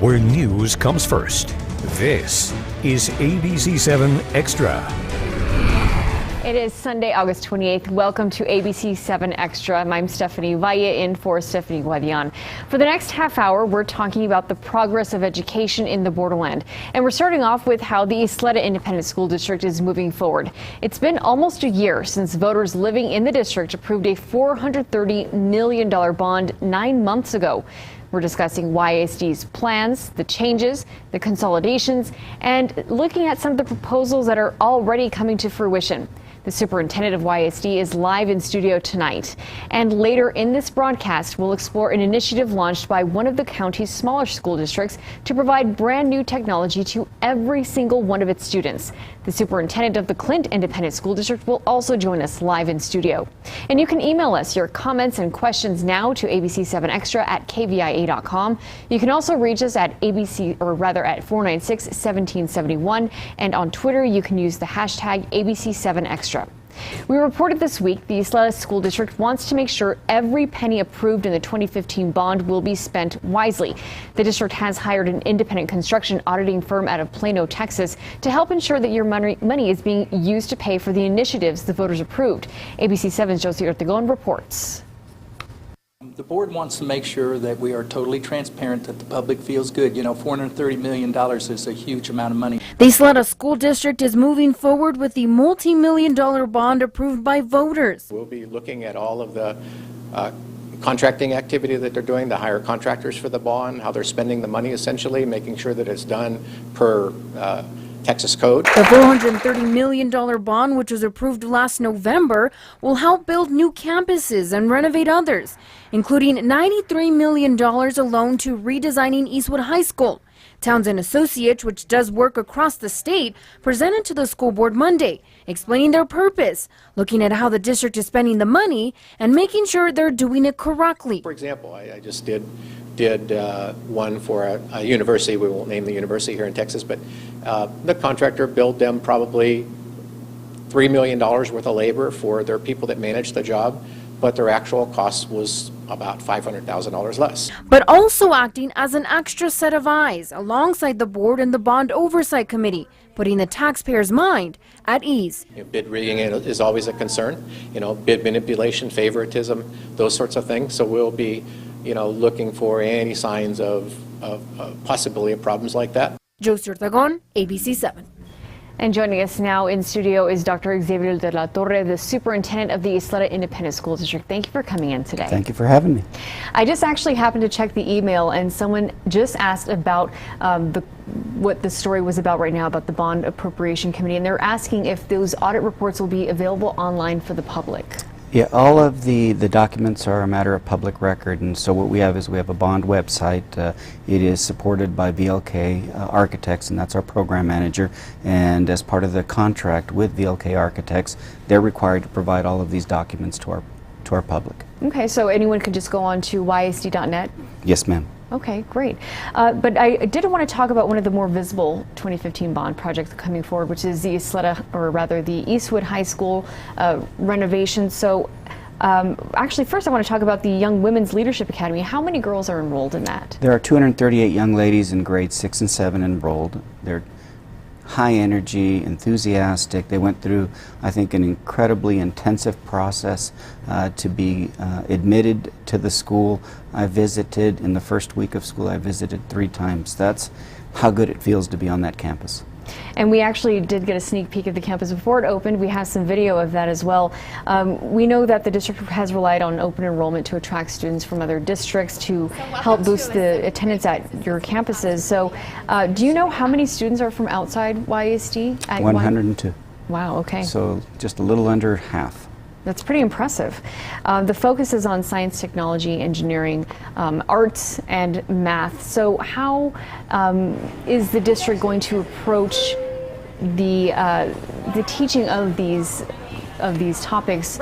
where news comes first. This is ABC-7 Extra. It is Sunday, August 28th. Welcome to ABC-7 Extra. I'm Stephanie Valle in for Stephanie Guadian. For the next half hour, we're talking about the progress of education in the Borderland. And we're starting off with how the Xtra Independent School District is moving forward. It's been almost a year since voters living in the district approved a $430 million bond 9 months ago. We're discussing YSD's plans, the changes, the consolidations, and looking at some of the proposals that are already coming to fruition. The superintendent of YSD is live in studio tonight. And later in this broadcast, we'll explore an initiative launched by one of the county's smaller school districts to provide brand new technology to every single one of its students. The superintendent of the Clint Independent School District will also join us live in studio. And you can email us your comments and questions now to ABC7Extra@KVIA.com. You can also reach us at at 496-1771. And on Twitter, you can use the hashtag ABC7Extra. We reported this week the Xtra School District wants to make sure every penny approved in the 2015 bond will be spent wisely. The district has hired an independent construction auditing firm out of Plano, Texas, to help ensure that your money is being used to pay for the initiatives the voters approved. ABC7's Josie Ortegon reports. The board wants to make sure that we are totally transparent, that the public feels good. You know, $430 million is a huge amount of money. The Xtra School District is moving forward with the multi-million-dollar bond approved by voters. We'll be looking at all of the contracting activity that they're doing, the hire contractors for the bond, how they're spending the money essentially, making sure that it's done per Texas code. The $430 million bond, which was approved last November, will help build new campuses and renovate others, including $93 million alone to redesigning Eastwood High School. Townsend Associates, which does work across the state, presented to the school board Monday, explaining their purpose, looking at how the district is spending the money and making sure they're doing it correctly. For example, I just did one for a university. We won't name the university here in Texas, but the contractor billed them probably $3 million worth of labor for their people that managed the job, but their actual cost was about $500,000 less. But also acting as an extra set of eyes alongside the board and the bond oversight committee, putting the taxpayer's mind at ease. Bid rigging is always a concern, bid manipulation, favoritism, those sorts of things. So we'll be, looking for any signs of possibility of problems like that. Josie Ortegon, ABC7. And joining us now in studio is Dr. Xavier de la Torre, the superintendent of the Xtra Independent School District. Thank you for coming in today. Thank you for having me. I just actually happened to check the email, and someone just asked about what the story was about right now about the Bond Appropriation Committee, and they're asking if those audit reports will be available online for the public. Yeah, all of the documents are a matter of public record, and so what we have is we have a bond website. It is supported by VLK Architects, and that's our program manager, and as part of the contract with VLK Architects, they're required to provide all of these documents to our public. Okay, so anyone could just go on to ysd.net? Yes, ma'am. Okay, great. But I did want to talk about one of the more visible 2015 bond projects coming forward, which is the Xtra, or rather the Eastwood High School renovation. So actually, first I want to talk about the Young Women's Leadership Academy. How many girls are enrolled in that? There are 238 young ladies in grades 6 and 7 enrolled. They're high energy, enthusiastic. They went through, I think, an incredibly intensive process to be admitted to the school. I visited, in the first week of school, I visited 3 times. That's how good it feels to be on that campus. And we actually did get a sneak peek of the campus before it opened. We have some video of that as well. We know that the district has relied on open enrollment to attract students from other districts to help boost the attendance at your campuses. So do you know how many students are from outside YSD? 102. Wow, okay. So just a little under half. That's pretty impressive. The focus is on science, technology, engineering, arts, and math. So how is the district going to approach the teaching of these topics,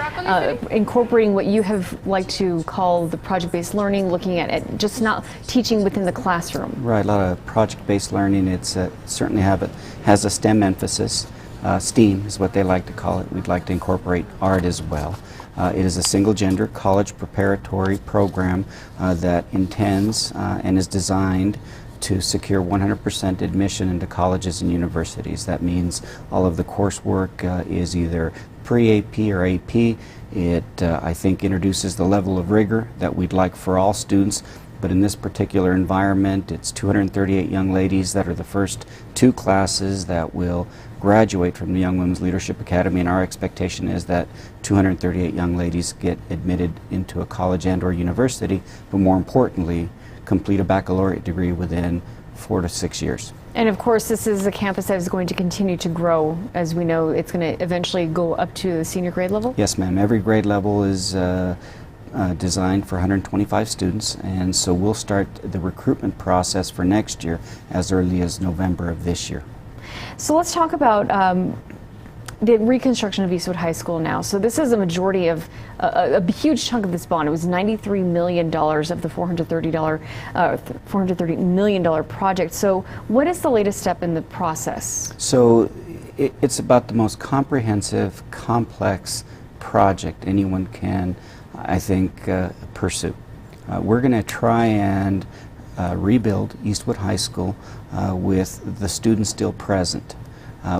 incorporating what you have liked to call the project-based learning, looking at it, just not teaching within the classroom? Right, a lot of project-based learning. It's certainly has a STEM emphasis. STEAM is what they like to call it. We'd like to incorporate art as well. It is a single-gender college preparatory program that intends and is designed to secure 100% admission into colleges and universities. That means all of the coursework is either pre-AP or AP. It, I think, introduces the level of rigor that we'd like for all students. But in this particular environment, it's 238 young ladies that are the first 2 classes that will graduate from the Young Women's Leadership Academy, and our expectation is that 238 young ladies get admitted into a college and or university, but more importantly, complete a baccalaureate degree within 4 to 6 years. And of course, this is a campus that is going to continue to grow. As we know, it's going to eventually go up to the senior grade level? Yes, ma'am. Every grade level is designed for 125 students, and so we'll start the recruitment process for next year as early as November of this year. So let's talk about the reconstruction of Eastwood High School now. So this is a majority of a huge chunk of this bond. It was $93 million of the $430 million project. So what is the latest step in the process? So it's about the most comprehensive, complex project anyone can, I think, pursue. We're going to try and rebuild Eastwood High School with the students still present.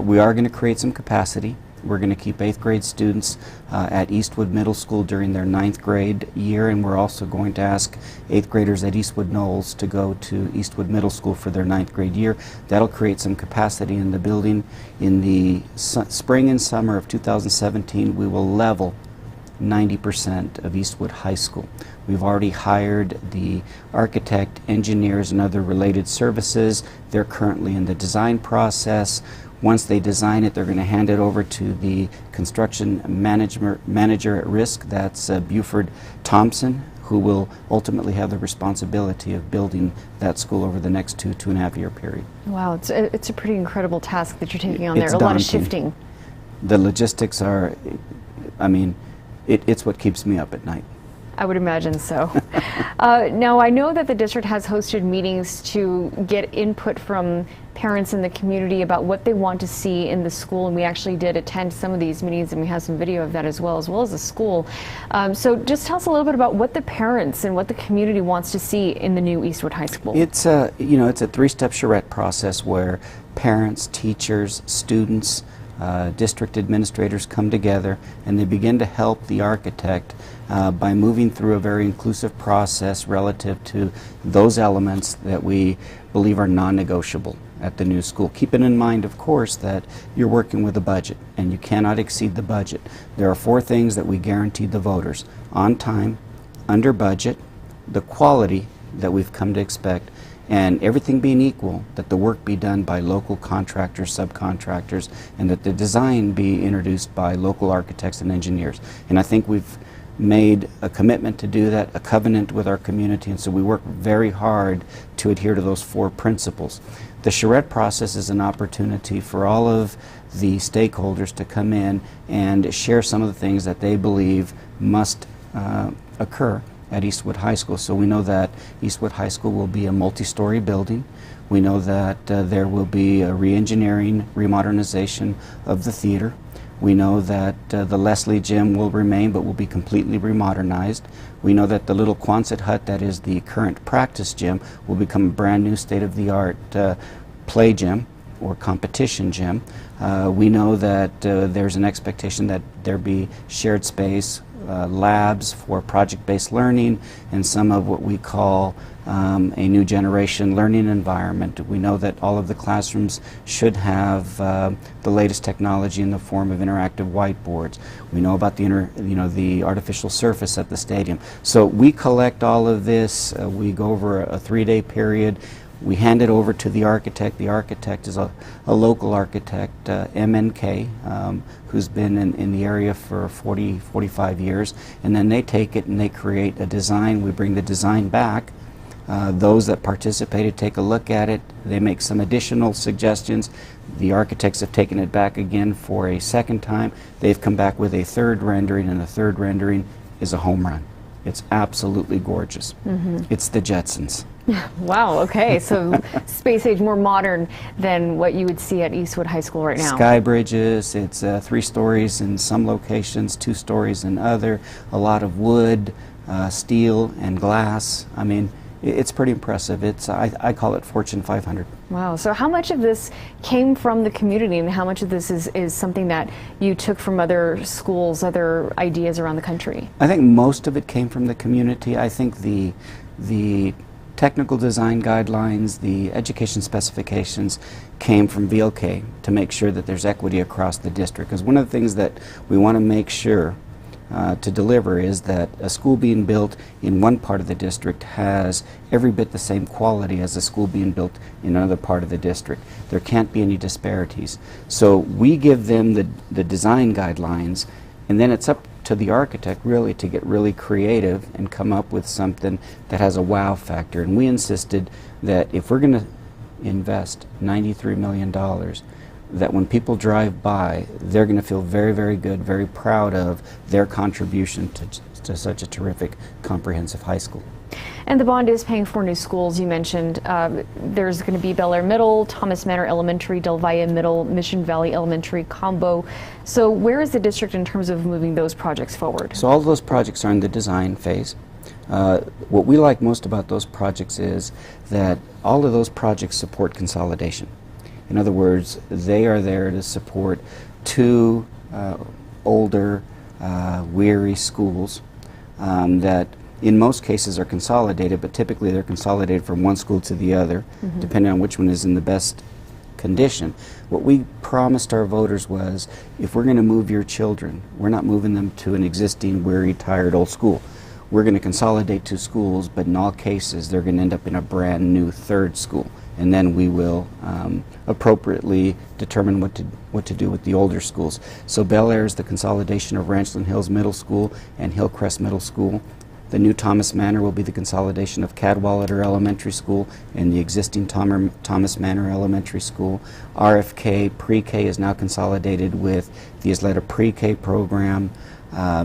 We are going to create some capacity. We're going to keep 8th grade students at Eastwood Middle School during their 9th grade year, and we're also going to ask 8th graders at Eastwood Knolls to go to Eastwood Middle School for their 9th grade year. That'll create some capacity in the building. In the spring and summer of 2017, we will level 90% of Eastwood High School. We've already hired the architect, engineers, and other related services. They're currently in the design process. Once they design it, they're going to hand it over to the construction manager at risk. That's Buford Thompson, who will ultimately have the responsibility of building that school over the next 2.5 year period. Wow, it's a pretty incredible task that you're taking on It's there. A lot of daunting. shifting. The logistics are, I mean, it's what keeps me up at night. I would imagine so. Now, I know that the district has hosted meetings to get input from parents in the community about what they want to see in the school, and we actually did attend some of these meetings, and we have some video of that as well as the school. So just tell us a little bit about what the parents and what the community wants to see in the new Eastwood High School. It's a, it's a 3-step charrette process where parents, teachers, students, district administrators come together and they begin to help the architect by moving through a very inclusive process relative to those elements that we believe are non-negotiable at the new school. Keeping in mind, of course, that you're working with a budget and you cannot exceed the budget. There are 4 things that we guaranteed the voters: on time, under budget, the quality that we've come to expect, and everything being equal, that the work be done by local contractors, subcontractors, and that the design be introduced by local architects and engineers. And I think we've made a commitment to do that, a covenant with our community, and so we work very hard to adhere to those 4 principles. The charrette process is an opportunity for all of the stakeholders to come in and share some of the things that they believe must occur at Eastwood High School. So we know that Eastwood High School will be a multi-story building. We know that there will be a re-engineering, remodernization of the theater. We know that the Leslie Gym will remain but will be completely remodernized. We know that the little Quonset hut that is the current practice gym will become a brand new state-of-the-art play gym or competition gym. We know that there's an expectation that there be shared space, labs for project-based learning, and some of what we call a new generation learning environment. We know that all of the classrooms should have the latest technology in the form of interactive whiteboards. We know about the artificial surface at the stadium. So we collect all of this. We go over a 3-day period. We hand it over to the architect. The architect is a local architect, MNK, who's been in the area for 45 years. And then they take it and they create a design. We bring the design back. Those that participated take a look at it. They make some additional suggestions. The architects have taken it back again for a second time. They've come back with a 3rd rendering, and the 3rd rendering is a home run. It's absolutely gorgeous. It's the Jetsons. Wow, okay, so space age, more modern than what you would see at Eastwood High School right now. Sky bridges, it's 3 stories in some locations, 2 stories in other, a lot of wood, steel, and glass. I mean, It's pretty impressive. I call it Fortune 500. Wow. So how much of this came from the community, and how much of this is something that you took from other schools, other ideas around the country? I think most of it came from the community. I think the technical design guidelines, the education specifications came from VLK to make sure that there's equity across the district. Because one of the things that we want to make sure to deliver is that a school being built in one part of the district has every bit the same quality as a school being built in another part of the district. There can't be any disparities. So we give them the design guidelines, and then it's up to the architect really to get really creative and come up with something that has a wow factor. And we insisted that if we're going to invest $93 million, that when people drive by, they're going to feel very, very good, very proud of their contribution to such a terrific comprehensive high school. And the bond is paying for new schools. You mentioned there's going to be Bel Air Middle, Thomas Manor Elementary, Del Valle Middle, Mission Valley Elementary combo. So where is the district in terms of moving those projects forward? So all those projects are in the design phase. What we like most about those projects is that all of those projects support consolidation. In other words, they are there to support two older, weary schools that in most cases are consolidated, but typically they're consolidated from one school to the other, depending on which one is in the best condition. What we promised our voters was, if we're going to move your children, we're not moving them to an existing, weary, tired old school. We're going to consolidate two schools, but in all cases they're going to end up in a brand new third school. And then we will appropriately determine what to do with the older schools. So Bel Air is the consolidation of Ranchland Hills Middle School and Hillcrest Middle School. The new Thomas Manor will be the consolidation of Cadwallader Elementary School and the existing Thomas Manor Elementary School. RFK Pre-K is now consolidated with the Isleta Pre-K program.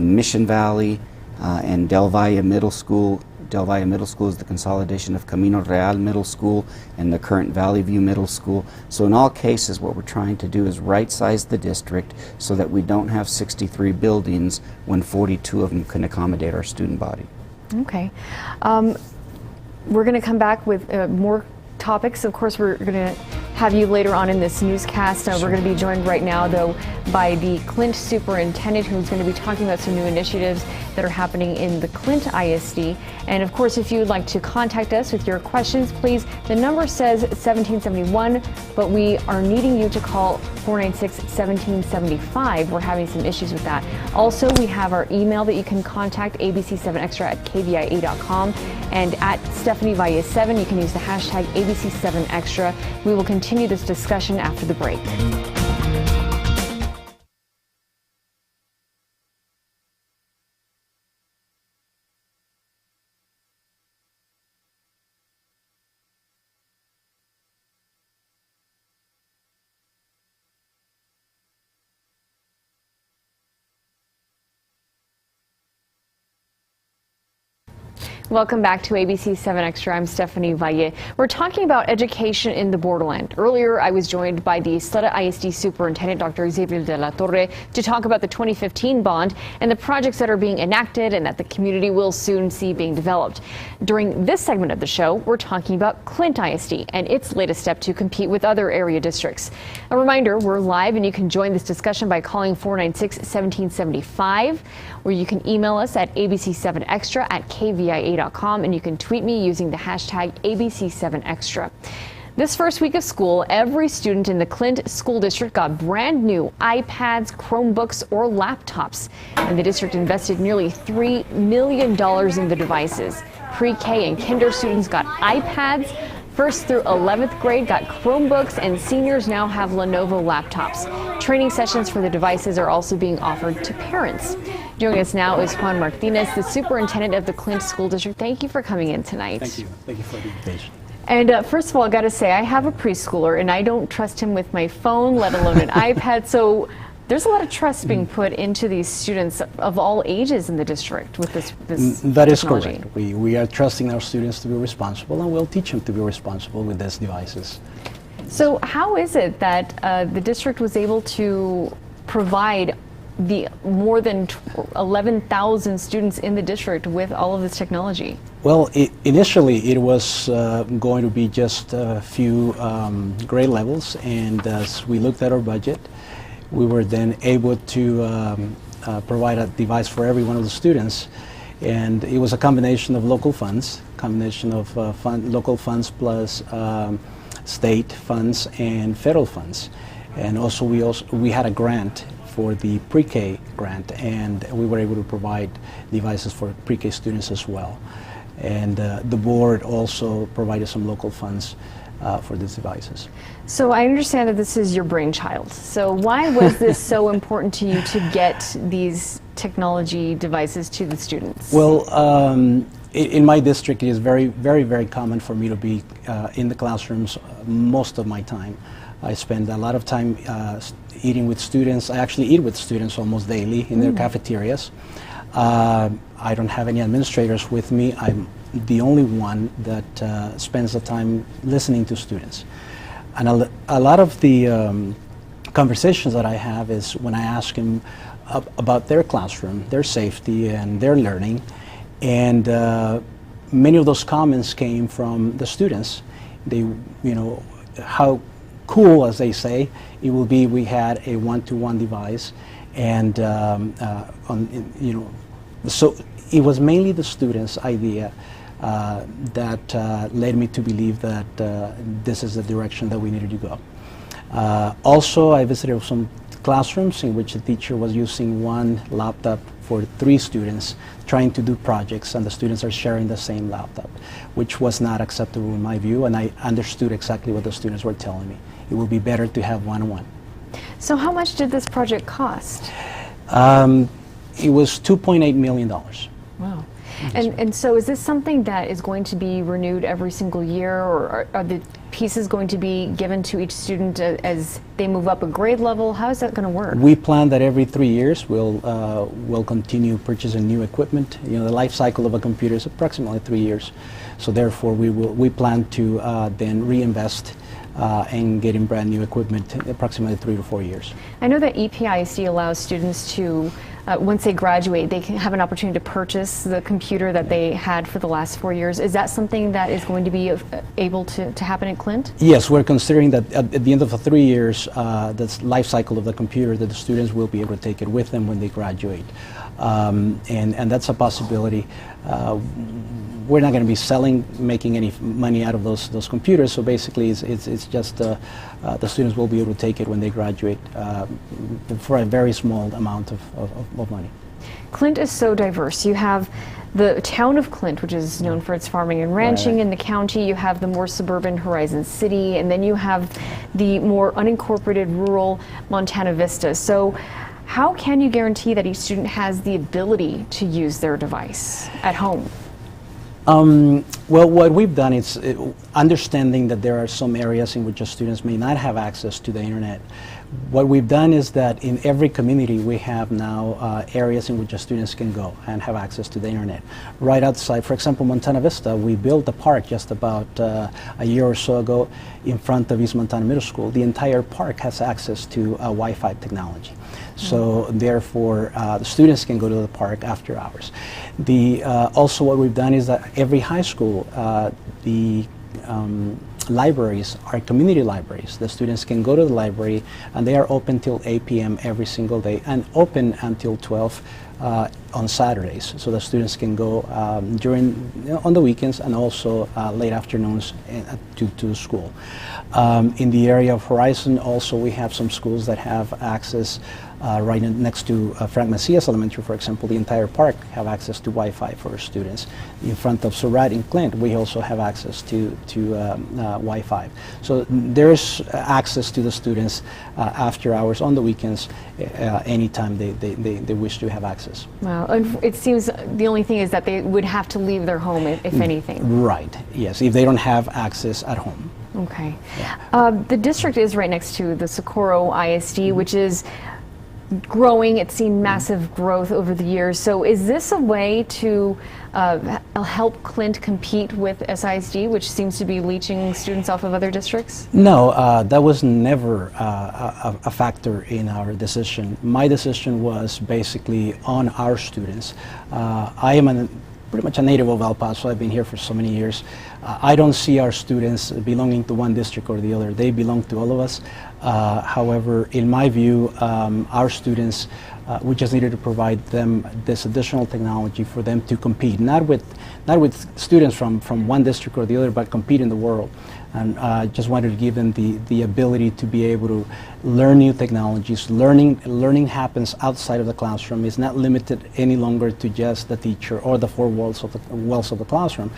Mission Valley and Del Valle Middle School. Del Valle Middle School is the consolidation of Camino Real Middle School and the current Valley View Middle School. So in all cases, what we're trying to do is right-size the district so that we don't have 63 buildings when 42 of them can accommodate our student body. Okay. We're going to come back with more topics. Of course, we're going to have you later on in this newscast. We're going to be joined right now, though, by the Clint superintendent, who's going to be talking about some new initiatives that are happening in the Clint ISD. And of course, if you would like to contact us with your questions, please, the number says 1771, but we are needing you to call 496-1775. We're having some issues with that. Also, we have our email that you can contact, ABC7Xtra at KVIA.com, and at Stephanie Valle 7, you can use the hashtag ABC7Xtra. We will continue this discussion after the break. Welcome back to ABC-7 Extra. I'm Stephanie Valle. We're talking about education in the Borderland. Earlier, I was joined by the Isleta ISD Superintendent, Dr. Xavier de la Torre, to talk about the 2015 bond and the projects that are being enacted and that the community will soon see being developed. During this segment of the show, we're talking about Clint ISD and its latest step to compete with other area districts. A reminder, we're live and you can join this discussion by calling 496-1775, or you can email us at ABC7Extra at KVIA.com, and you can tweet me using the hashtag ABC7Extra. This first week of school, every student in the Clint School District got brand new iPads, Chromebooks, or laptops, and the district invested nearly $3 million in the devices. Pre-K and kinder students got iPads. First through 11th grade got Chromebooks, and seniors now have Lenovo laptops. Training sessions for the devices are also being offered to parents. Joining us now is Juan Martinez, the superintendent of the Clint School District. Thank you for coming in tonight. Thank you. Thank you for the invitation. And first of all, I got to say, I have a preschooler, and I don't trust him with my phone, let alone an iPad. So there's a lot of trust being put into these students of all ages in the district with this That is technology. correct. We are trusting our students to be responsible, and we'll teach them to be responsible with these devices. So how is it that the district was able to provide the more than 11,000 students in the district with all of this technology? Well, initially it was going to be just a few grade levels, and as we looked at our budget, we were then able to provide a device for every one of the students, and it was a combination of local funds, local funds plus state funds and federal funds, and also we had a grant for the pre-K grant, and we were able to provide devices for pre-K students as well. And the board also provided some local funds for these devices. So I understand that this is your brainchild. So why was this so important to you to get these technology devices to the students? Well, in my district, it is very common for me to be in the classrooms most of my time. I spend a lot of time eating with students. I actually eat with students almost daily in their cafeterias. I don't have any administrators with me. I'm the only one that spends the time listening to students. And a lot of the conversations that I have is when I ask them about their classroom, their safety, and their learning. And many of those comments came from the students. They, how cool, as they say, it will be we had a one-to-one device, and so it was mainly the students' idea that led me to believe that this is the direction that we needed to go. Also, I visited some classrooms in which the teacher was using one laptop for 3 students trying to do projects, and the students are sharing the same laptop, which was not acceptable in my view, and I understood exactly what the students were telling me. It would be better to have one-on-one. So how much did this project cost? It was $2.8 million. Wow. And so is this something that is going to be renewed every single year, or are the pieces going to be given to each student as they move up a grade level? How is that going to work? We plan that every 3 years we'll continue purchasing new equipment. The life cycle of a computer is approximately 3 years. So therefore we plan to then reinvest and getting brand new equipment approximately 3 to 4 years. I know that EPIC allows students to, once they graduate, they can have an opportunity to purchase the computer that they had for the last 4 years. Is that something that is going to be able to happen at Clint? Yes, we're considering that at the end of the 3 years, the life cycle of the computer, that the students will be able to take it with them when they graduate. And that's a possibility. We're not going to be making any money out of those computers, so basically it's just the students will be able to take it when they graduate for a very small amount of money. Clint is so diverse. You have the town of Clint, which is known for its farming and ranching in the county. You have the more suburban Horizon City, and then you have the more unincorporated rural Montana Vista. So how can you guarantee that each student has the ability to use their device at home? Well, what we've done is understanding that there are some areas in which the students may not have access to the internet. What we've done is that in every community we have now areas in which the students can go and have access to the internet. Right outside, for example, Montana Vista, we built a park just about a year or so ago in front of East Montana Middle School. The entire park has access to Wi-Fi technology. So therefore, the students can go to the park after hours. Also what we've done is that every high school, the libraries are community libraries. The students can go to the library, and they are open till 8 p.m. every single day and open until 12 on Saturdays. So the students can go on the weekends and also late afternoons to school. In the area of Horizon also we have some schools that have access right next to Frank Macias Elementary, for example. The entire park have access to Wi-Fi for students. In front of Surratt in Clint, we also have access to Wi-Fi. So there's access to the students after hours, on the weekends, anytime they wish to have access. Wow, and it seems the only thing is that they would have to leave their home, if anything. Right, yes, if they don't have access at home. Okay. Yeah. The district is right next to the Socorro ISD, which is growing. It's seen massive growth over the years. So is this a way to help Clint compete with SISD, which seems to be leeching students off of other districts? No, that was never a factor in our decision. My decision was basically on our students. I am an pretty much a native of El Paso. I've been here for so many years. I don't see our students belonging to one district or the other. They belong to all of us. However, in my view, our students, we just needed to provide them this additional technology for them to compete, not with students from one district or the other, but compete in the world. And just wanted to give them the ability to be able to learn new technologies. Learning happens outside of the classroom. It's not limited any longer to just the teacher or the four walls of the classroom.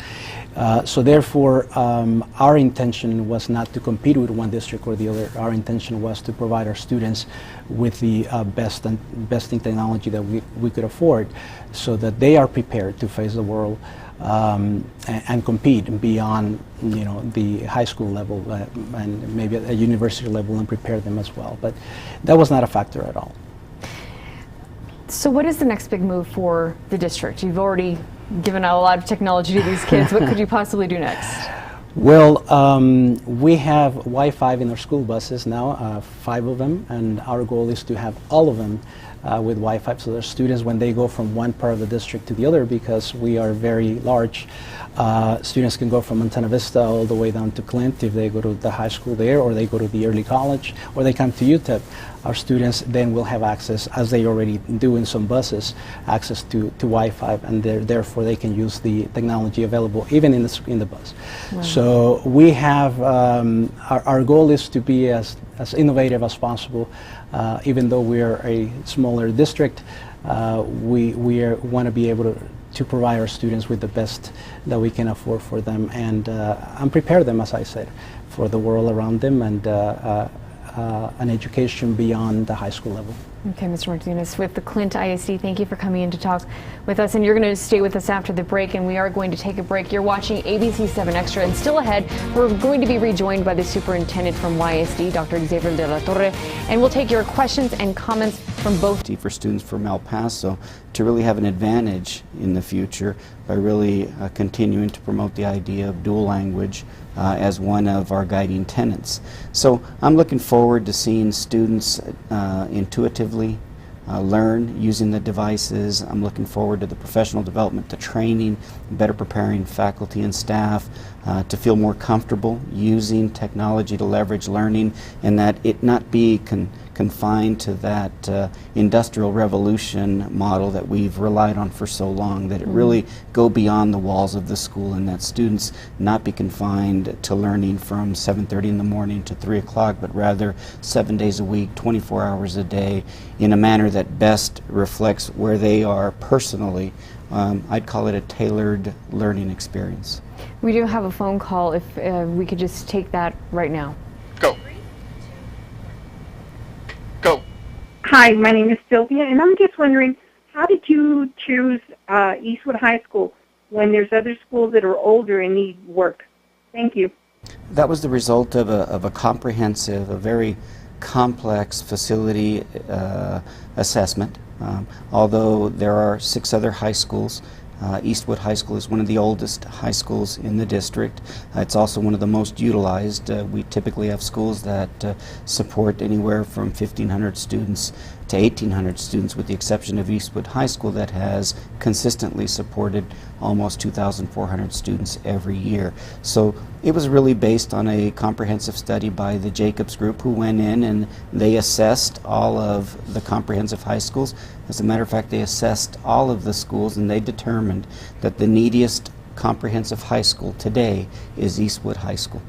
So therefore, our intention was not to compete with one district or the other. Our intention was to provide our students with the best in technology that we could afford, so that they are prepared to face the world and compete beyond, the high school level and maybe at a university level, and prepare them as well. But that was not a factor at all. So what is the next big move for the district? You've already given out a lot of technology to these kids. What could you possibly do next? Well, we have Wi-Fi in our school buses now, 5 of them, and our goal is to have all of them with Wi-Fi, so their students, when they go from one part of the district to the other, because we are very large, students can go from Montana Vista all the way down to Clint if they go to the high school there, or they go to the early college, or they come to UTEP. Our students then will have access, as they already do in some buses, access to Wi-Fi, and therefore they can use the technology available even in the bus. Wow. So we have, our goal is to be as innovative as possible. Even though we are a smaller district, we want to be able to provide our students with the best that we can afford for them, and prepare them, as I said, for the world around them, and an education beyond the high school level. Okay, Mr. Martinez, with the Clint ISD, thank you for coming in to talk with us, and you're going to stay with us after the break, and we are going to take a break. You're watching ABC-7 Extra, and still ahead, we're going to be rejoined by the superintendent from YSD, Dr. Xavier de la Torre, and we'll take your questions and comments from both. For students from El Paso to really have an advantage in the future by really continuing to promote the idea of dual language as one of our guiding tenets. So I'm looking forward to seeing students intuitively learn using the devices. I'm looking forward to the professional development, the training, better preparing faculty and staff to feel more comfortable using technology to leverage learning, and that it not be confined to that industrial revolution model that we've relied on for so long, that it really go beyond the walls of the school, and that students not be confined to learning from 7:30 in the morning to 3 o'clock, but rather 7 days a week, 24 hours a day, in a manner that best reflects where they are personally. I'd call it a tailored learning experience. We do have a phone call, if we could just take that right now. Go. Go. Hi, my name is Sylvia, and I'm just wondering, how did you choose Eastwood High School when there's other schools that are older and need work? Thank you. That was the result of a comprehensive, a very complex facility assessment. Although there are 6 other high schools, Eastwood High School is one of the oldest high schools in the district. It's also one of the most utilized. We typically have schools that support anywhere from 1,500 students to 1,800 students, with the exception of Eastwood High School that has consistently supported almost 2,400 students every year. So it was really based on a comprehensive study by the Jacobs Group, who went in and they assessed all of the comprehensive high schools. As a matter of fact, they assessed all of the schools, and they determined that the neediest comprehensive high school today is Eastwood High School.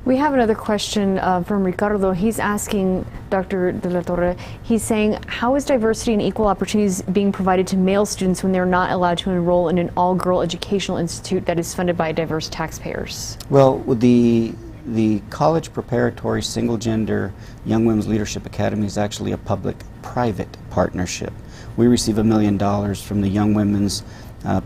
We have another question from Ricardo. He's asking Dr. de la Torre, he's saying, how is diversity and equal opportunities being provided to male students when they're not allowed to enroll in an all-girl educational institute that is funded by diverse taxpayers? Well, the College Preparatory Single-Gender Young Women's Leadership Academy is actually a public-private partnership. We receive $1 million from the Young Women's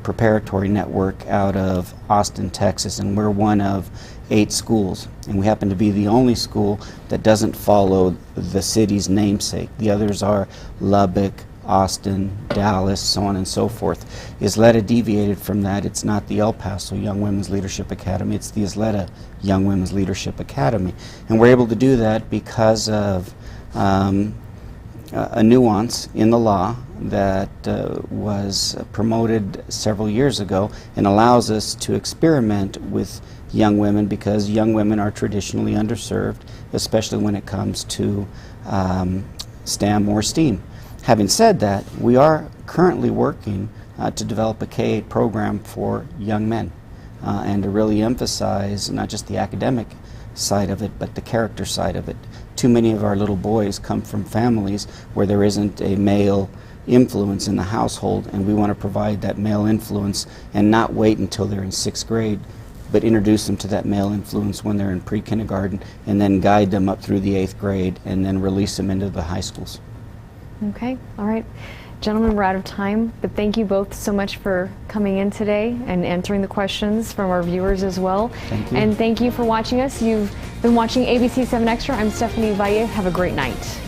Preparatory Network out of Austin, Texas, and we're one of 8 schools, and we happen to be the only school that doesn't follow the city's namesake. The others are Lubbock, Austin, Dallas, so on and so forth. Isleta deviated from that. It's not the El Paso Young Women's Leadership Academy, it's the Isleta Young Women's Leadership Academy. And we're able to do that because of a nuance in the law that was promoted several years ago and allows us to experiment with young women, because young women are traditionally underserved, especially when it comes to STEM or STEAM. Having said that, we are currently working to develop a K-8 program for young men and to really emphasize not just the academic side of it, but the character side of it. Too many of our little boys come from families where there isn't a male influence in the household, and we want to provide that male influence and not wait until they're in 6th grade, but introduce them to that male influence when they're in pre-kindergarten, and then guide them up through the 8th grade, and then release them into the high schools. Okay, all right. Gentlemen, we're out of time, but thank you both so much for coming in today and answering the questions from our viewers as well. Thank you. And thank you for watching us. You've been watching ABC 7 Extra. I'm Stephanie Valle. Have a great night.